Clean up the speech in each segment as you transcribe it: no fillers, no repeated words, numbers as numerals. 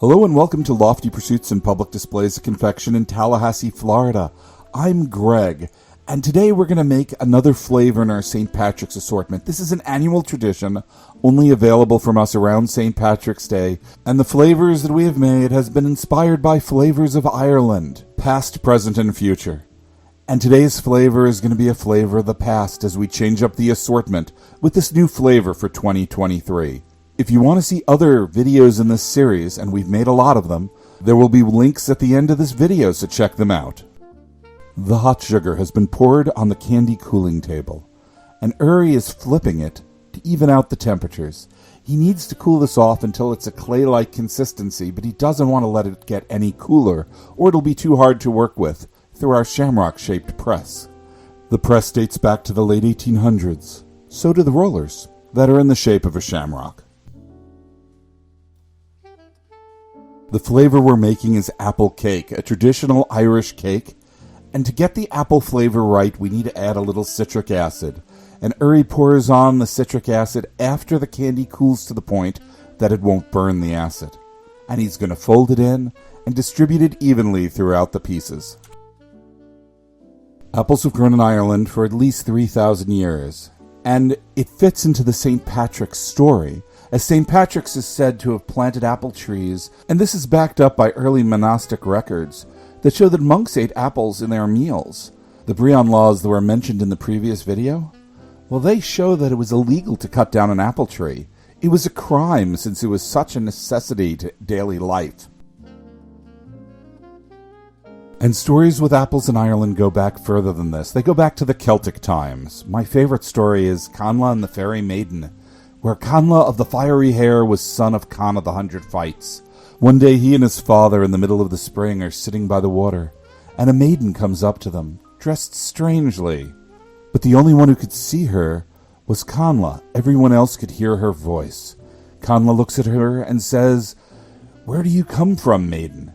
Hello and welcome to Lofty Pursuits and Public Displays of Confection in Tallahassee, Florida. I'm Greg, and today we're going to make another flavor in our St. Patrick's assortment. This is an annual tradition, only available from us around St. Patrick's Day, and the flavors that we have made has been inspired by flavors of Ireland, past, present, and future. And today's flavor is going to be a flavor of the past as we change up the assortment with this new flavor for 2023. If you want to see other videos in this series, and we've made a lot of them, there will be links at the end of this video, so check them out. The hot sugar has been poured on the candy cooling table, and Uri is flipping it to even out the temperatures. He needs to cool this off until it's a clay-like consistency, but he doesn't want to let it get any cooler, or it'll be too hard to work with through our Shamrock-shaped press. The press dates back to the late 1800s. So do the rollers, that are in the shape of a shamrock. The flavor we're making is apple cake, a traditional Irish cake, and to get the apple flavor right, we need to add a little citric acid. And Uri pours on the citric acid after the candy cools to the point that it won't burn the acid. And he's going to fold it in and distribute it evenly throughout the pieces. Apples have grown in Ireland for at least 3,000 years, and it fits into the St. Patrick's story, as St. Patrick's is said to have planted apple trees, and this is backed up by early monastic records that show that monks ate apples in their meals. The Brehon laws that were mentioned in the previous video, well, they show that it was illegal to cut down an apple tree. It was a crime since it was such a necessity to daily life. And stories with apples in Ireland go back further than this. They go back to the Celtic times. My favorite story is Canoe and the Fairy Maiden, where Canoe of the fiery hair was son of Con of the 100 Fights. One day he and his father in the middle of the spring are sitting by the water, and a maiden comes up to them, dressed strangely. But the only one who could see her was Canoe. Everyone else could hear her voice. Canoe looks at her and says, "Where do you come from, maiden?"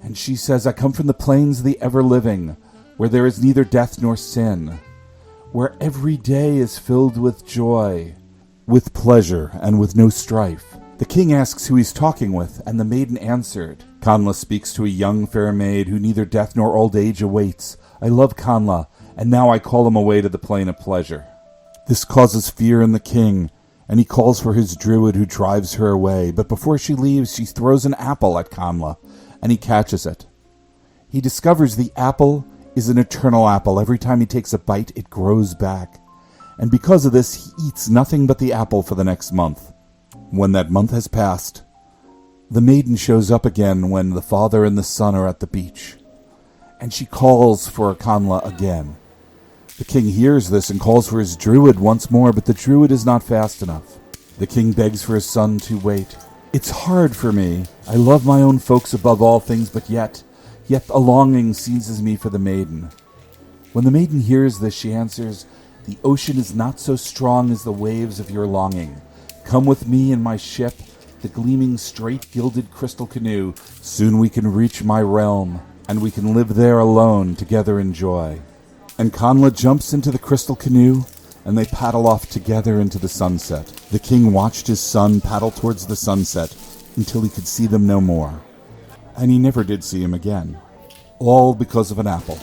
And she says, "I come from the plains of the ever-living, where there is neither death nor sin, where every day is filled with joy, with pleasure, and with no strife." The king asks who he's talking with, and the maiden answered. Canoe speaks to a young fair maid who neither death nor old age awaits. "I love Canoe, and now I call him away to the plain of pleasure." This causes fear in the king, and he calls for his druid who drives her away. But before she leaves, she throws an apple at Canoe, and he catches it. He discovers the apple is an eternal apple. Every time he takes a bite, it grows back. And because of this, he eats nothing but the apple for the next month. When that month has passed, the maiden shows up again when the father and the son are at the beach, and she calls for Canoe again. The king hears this and calls for his druid once more, but the druid is not fast enough. The king begs for his son to wait. "It's hard for me. I love my own folks above all things, but yet a longing seizes me for the maiden." When the maiden hears this, she answers, "The ocean is not so strong as the waves of your longing. Come with me in my ship, the gleaming straight gilded crystal canoe. Soon we can reach my realm, and we can live there alone, together in joy." And Canoe jumps into the crystal canoe, and they paddle off together into the sunset. The king watched his son paddle towards the sunset until he could see them no more. And he never did see him again. All because of an apple.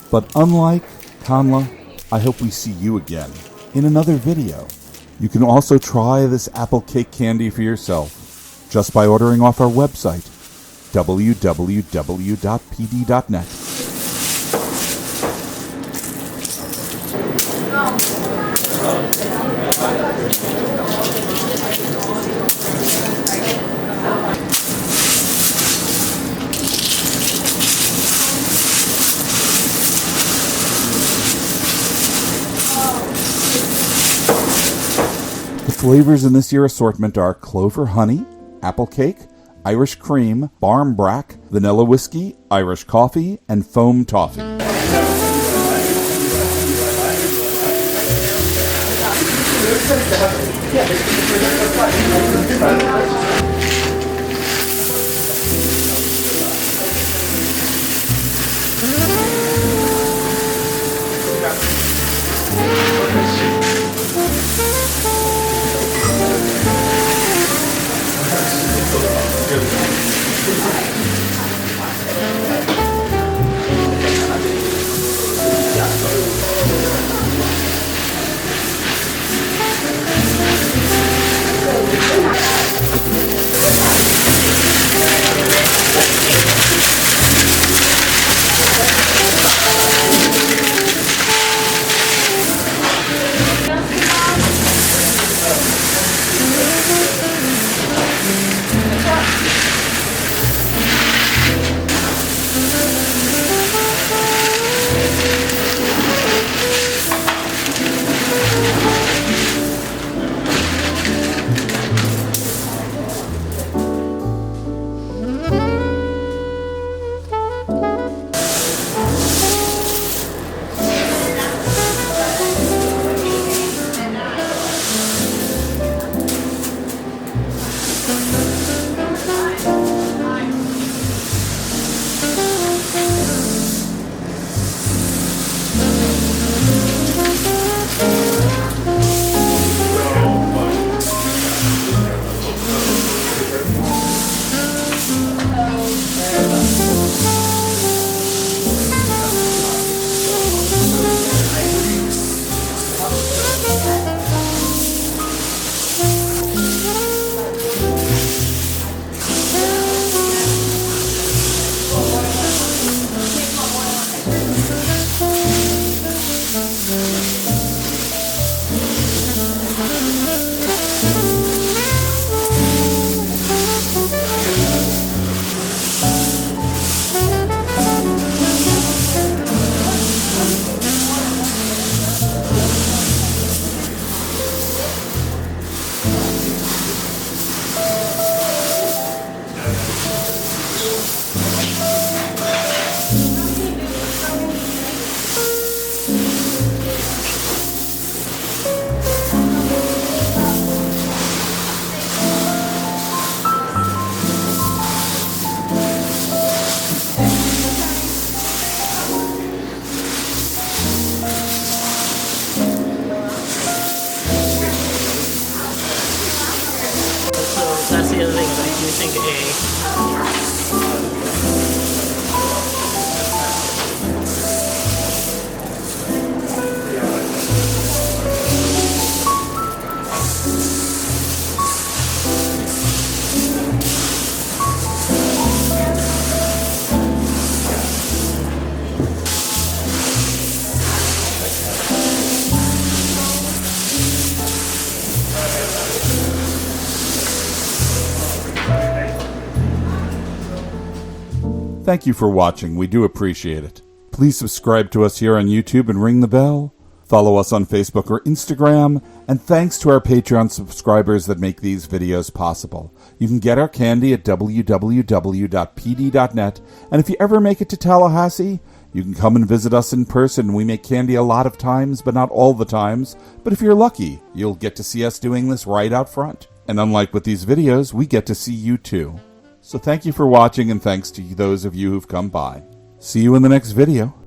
But unlike Canoe, I hope we see you again in another video. You can also try this apple cake candy for yourself just by ordering off our website, www.pd.net. The flavors in this year's assortment are clover honey, apple cake, Irish cream, barmbrack, vanilla whiskey, Irish coffee, and foam toffee. Good. Thank you for watching. We do appreciate it. Please subscribe to us here on YouTube and ring the bell. Follow us on Facebook or Instagram. And thanks to our Patreon subscribers that make these videos possible. You can get our candy at www.pd.net. And if you ever make it to Tallahassee, you can come and visit us in person. We make candy a lot of times, but not all the times. But if you're lucky, you'll get to see us doing this right out front. And unlike with these videos, we get to see you too. So thank you for watching, and thanks to those of you who've come by. See you in the next video.